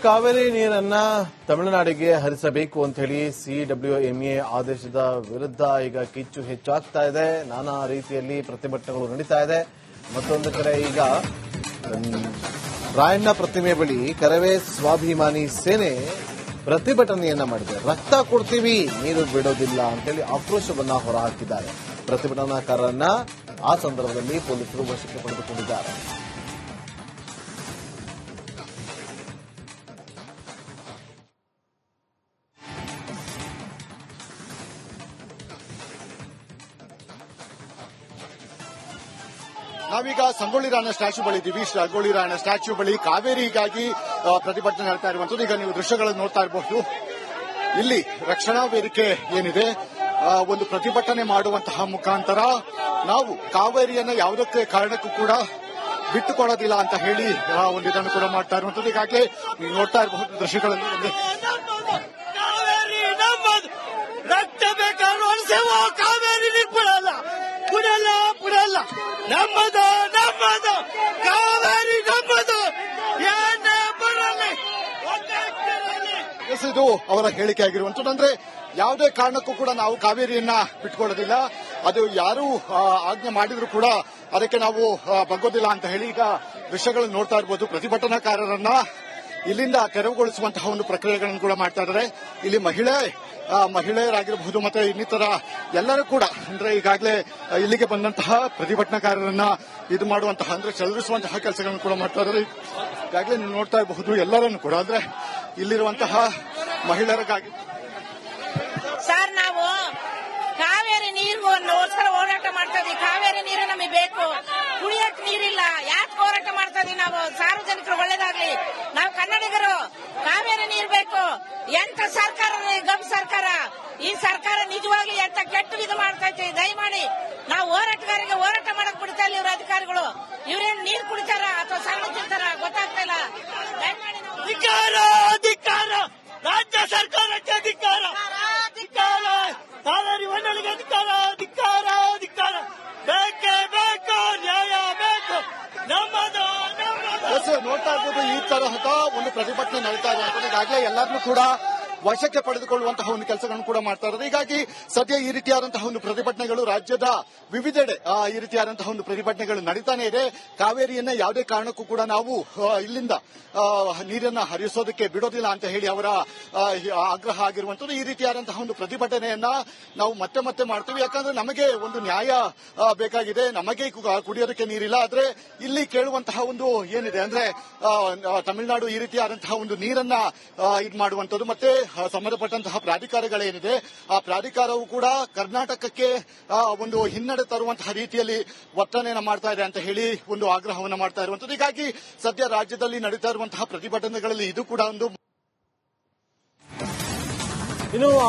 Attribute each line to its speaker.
Speaker 1: ಕಾವೇರಿ ನೀರನ್ನ ತಮಿಳುನಾಡಿಗೆ ಹರಿಸಬೇಕು ಅಂತ ಹೇಳಿ ಸಿಡಬ್ಲ್ಯೂಎಂಎ ಆದೇಶದ ವಿರುದ್ಧ ಈಗ ಕಿಚ್ಚು ಹೆಚ್ಚಾಗ್ತಾ ಇದೆ. ನಾನಾ ರೀತಿಯಲ್ಲಿ ಪ್ರತಿಭಟನೆಗಳು ನಡೀತಾ ಇದೆ. ಮತ್ತೊಂದು ಕಡೆ ಈಗ ರಾಯಣ್ಣ ಪ್ರತಿಮೆ ಬಳಿ ಕರವೇ ಸ್ವಾಭಿಮಾನಿ ಸೇನೆ ಪ್ರತಿಭಟನೆಯನ್ನ ಮಾಡಿದೆ. ರಕ್ತ ಕೊಡ್ತೀವಿ, ನೀರು ಬಿಡೋದಿಲ್ಲ ಅಂತೇಳಿ ಆಕ್ರೋಶವನ್ನ ಹೊರಹಾಕಿದ್ದಾರೆ. ಪ್ರತಿಭಟನಾಕಾರರನ್ನ ಆ ಸಂದರ್ಭದಲ್ಲಿ ಪೊಲೀಸರು ವಶಕ್ಕೆ ಪಡೆದುಕೊಂಡಿದ್ದಾರೆ.
Speaker 2: ನಾವೀಗ ಸಂಗೊಳ್ಳಿ ರಾಯಣ್ಣ ಸ್ಟ್ಯಾಚ್ಯೂ ಬಳಿ ಇದ್ದೀವಿ. ಸಂಗೊಳ್ಳಿ ರಾಯಣ್ಣ ಸ್ಟ್ಯಾಚ್ಯೂ ಬಳಿ ಕಾವೇರಿಗಾಗಿ ಪ್ರತಿಭಟನೆ ನಡೆತಾ ಇರುವಂತದ್ದು. ಈಗ ನೀವು ದೃಶ್ಯಗಳನ್ನು ನೋಡ್ತಾ ಇರಬಹುದು. ಇಲ್ಲಿ ರಕ್ಷಣಾ ವೇದಿಕೆ ಏನಿದೆ, ಒಂದು ಪ್ರತಿಭಟನೆ ಮಾಡುವಂತಹ ಮುಖಾಂತರ ನಾವು ಕಾವೇರಿಯನ್ನ ಯಾವುದಕ್ಕೆ ಕಾರಣಕ್ಕೂ ಕೂಡ ಬಿಟ್ಟುಕೊಡೋದಿಲ್ಲ ಅಂತ ಹೇಳಿ ಒಂದು ಇದನ್ನು ಕೂಡ ಮಾಡ್ತಾ ಇರುವಂತದ್ದು. ಈಗಾಗಲೇ ನೀವು ನೋಡ್ತಾ ಇರಬಹುದು ದೃಶ್ಯಗಳಲ್ಲಿ.
Speaker 3: ರಕ್ತ ಬೇಕಾದ್ರೂ ಕಾವೇರಿ ಬಿಡಲ್ಲ, ಬಿಡಲ್ಲ, ಬಿಡಲ್ಲ. ನಮ್ಮದು ನಮ್ಮದು ಕಾವೇರಿ ನಮ್ಮದು.
Speaker 2: ಇದು ಅವರ ಹೇಳಿಕೆ ಆಗಿರುವಂತದ್ದು. ಅಂದ್ರೆ ಯಾವುದೇ ಕಾರಣಕ್ಕೂ ಕೂಡ ನಾವು ಕಾವೇರಿಯನ್ನ ಬಿಟ್ಕೊಳ್ಳೋದಿಲ್ಲ, ಅದು ಯಾರು ಆಜ್ಞೆ ಮಾಡಿದ್ರು ಕೂಡ ಅದಕ್ಕೆ ನಾವು ಬಗ್ಗೋದಿಲ್ಲ ಅಂತ ಹೇಳಿ ಈಗ ದೃಶ್ಯಗಳನ್ನು ನೋಡ್ತಾ ಇರಬಹುದು. ಪ್ರತಿಭಟನಾಕಾರರನ್ನ ಇಲ್ಲಿಂದ ತೆರವುಗೊಳಿಸುವಂತಹ ಒಂದು ಪ್ರಕ್ರಿಯೆಗಳನ್ನು ಕೂಡ ಮಾಡ್ತಾ ಇದ್ದಾರೆ. ಇಲ್ಲಿ ಮಹಿಳೆಯರಾಗಿರಬಹುದು ಮತ್ತೆ ಇನ್ನಿತರ ಎಲ್ಲರೂ ಕೂಡ ಅಂದ್ರೆ ಈಗಾಗಲೇ ಇಲ್ಲಿಗೆ ಬಂದಂತಹ ಪ್ರತಿಭಟನಾಕಾರರನ್ನ ಇದು ಮಾಡುವಂತಹ ಅಂದ್ರೆ ಚದುರಿಸುವಂತಹ ಕೆಲಸಗಳನ್ನು ಕೂಡ ಮಾಡ್ತಾ ಇದ್ದಾರೆ. ಈಗಾಗಲೇ ನೀವು ನೋಡ್ತಾ ಇರಬಹುದು ಎಲ್ಲರನ್ನು ಕೂಡ ಅಂದ್ರೆ ಇಲ್ಲಿರುವಂತಹ ಮಹಿಳೆಯರಿಗಾಗಿ.
Speaker 4: ಸರ್, ನಾವು ಕಾವೇರಿ ನೀರಿಗೋಸ್ಕರ ಹೋರಾಟ ಮಾಡ್ತಾ ಇದೀವಿ. ಕಾವೇರಿ ನೀರು ನಮಗೆ ಬೇಕು, ಕುಡಿಯಕ್ ನೀರಿಲ್ಲ. ಯಾಕೆ ಹೋರಾಟ ಮಾಡ್ತಾ ಇದೀವಿ ನಾವು? ಸಾರ್ವಜನಿಕರು ಒಳ್ಳೇದಾಗ್ಲಿ, ನಾವು ಕನ್ನಡಿಗರು. ಕಾವೇರಿ ನೀರು ಬೇಕು. ಎಂತ ಸರ್ಕಾರ ಗಮ್ ಸರ್ಕಾರ, ಈ ಸರ್ಕಾರ ನಿಜವಾಗ್ಲಿ ಎಂತ ಕೆಟ್ಟ ಇದು ಮಾಡ್ತಾ ಇದ್ದೀವಿ. ದಯಮಾಡಿ ನಾವು ಹೋರಾಟಗಾರರಿಗೆ ಹೋರಾಟ ಮಾಡಕ್ ಬಿಡ್ತಾ ಇಲ್ಲ ಇವ್ರ ಅಧಿಕಾರಿಗಳು. ಇವ್ರೇನ್ ನೀರು ಕುಡಿತಾರ ಅಥವಾ ಸಣ್ಣ ತಿಂತಾರ ಗೊತ್ತಾಗ್ತಾ ಇಲ್ಲ. ದಯಮಾಡಿ
Speaker 3: ಧಿಕ್ಕಾರ, ಧಿಕ್ಕಾರ, ರಾಜ್ಯ ಸರ್ಕಾರಕ್ಕೆ ಧಿಕ್ಕಾರ, ಧಿಕ್ಕಾರ, ಕಾವೇರಿ ಮಂಡಳಿಗೆ ಧಿಕ್ಕಾರ, ಧಿಕ್ಕಾರ, ಧಿಕ್ಕಾರ. ಬೇಕೇ ಬೇಕು, ನ್ಯಾಯ ಬೇಕು, ನಮ್ಮದು ನಮ್ಮದು.
Speaker 2: ನೋಡ್ತಾ ಇರ್ಬೋದು ಈ ತರಹದ ಒಂದು ಪ್ರತಿಭಟನೆ ನಡೀತಾ ಇದೆ. ಈಗಾಗಲೇ ಎಲ್ಲರನ್ನೂ ಕೂಡ ವಶಕ್ಕೆ ಪಡೆದುಕೊಳ್ಳುವಂತಹ ಒಂದು ಕೆಲಸಗಳನ್ನು ಕೂಡ ಮಾಡ್ತಾ ಇರೋದು. ಹೀಗಾಗಿ ಸದ್ಯ ಈ ರೀತಿಯಾದಂತಹ ಒಂದು ಪ್ರತಿಭಟನೆಗಳು ರಾಜ್ಯದ ವಿವಿಧೆಡೆ ಈ ರೀತಿಯಾದಂತಹ ಒಂದು ಪ್ರತಿಭಟನೆಗಳು ನಡೀತಾನೆ ಇದೆ. ಕಾವೇರಿಯನ್ನ ಯಾವುದೇ ಕಾರಣಕ್ಕೂ ಕೂಡ ನಾವು ಇಲ್ಲಿಂದ ನೀರನ್ನ ಹರಿಸೋದಕ್ಕೆ ಬಿಡೋದಿಲ್ಲ ಅಂತ ಹೇಳಿ ಅವರ ಆಗ್ರಹ ಆಗಿರುವಂತದ್ದು. ಈ ರೀತಿಯಾದಂತಹ ಒಂದು ಪ್ರತಿಭಟನೆಯನ್ನ ನಾವು ಮತ್ತೆ ಮತ್ತೆ ಮಾಡ್ತೀವಿ. ಯಾಕಂದ್ರೆ ನಮಗೆ ಒಂದು ನ್ಯಾಯ ಬೇಕಾಗಿದೆ, ನಮಗೆ ಕುಡಿಯೋದಕ್ಕೆ ನೀರಿಲ್ಲ. ಆದ್ರೆ ಇಲ್ಲಿ ಕೇಳುವಂತಹ ಒಂದು ಏನಿದೆ ಅಂದ್ರೆ ತಮಿಳುನಾಡು ಈ ರೀತಿಯಾದಂತಹ ಒಂದು ನೀರನ್ನ ಇದು ಮಾಡುವಂತದ್ದು ಮತ್ತೆ ಸಂಬಂಧಪಟ್ಟಂತಹ ಪ್ರಾಧಿಕಾರಗಳೇನಿದೆ ಆ ಪ್ರಾಧಿಕಾರವು ಕೂಡ ಕರ್ನಾಟಕಕ್ಕೆ ಒಂದು ಹಿನ್ನಡೆ ತರುವಂತಹ ರೀತಿಯಲ್ಲಿ ವರ್ತನೆಯನ್ನ ಮಾಡ್ತಾ ಇದೆ ಅಂತ ಹೇಳಿ ಒಂದು ಆಗ್ರಹವನ್ನ ಮಾಡ್ತಾ ಇರುವಂತದ್ದು. ಹೀಗಾಗಿ ಸದ್ಯ ರಾಜ್ಯದಲ್ಲಿ ನಡೀತಾ ಇರುವಂತಹ ಪ್ರತಿಭಟನೆಗಳಲ್ಲಿ ಇದು ಕೂಡ ಒಂದು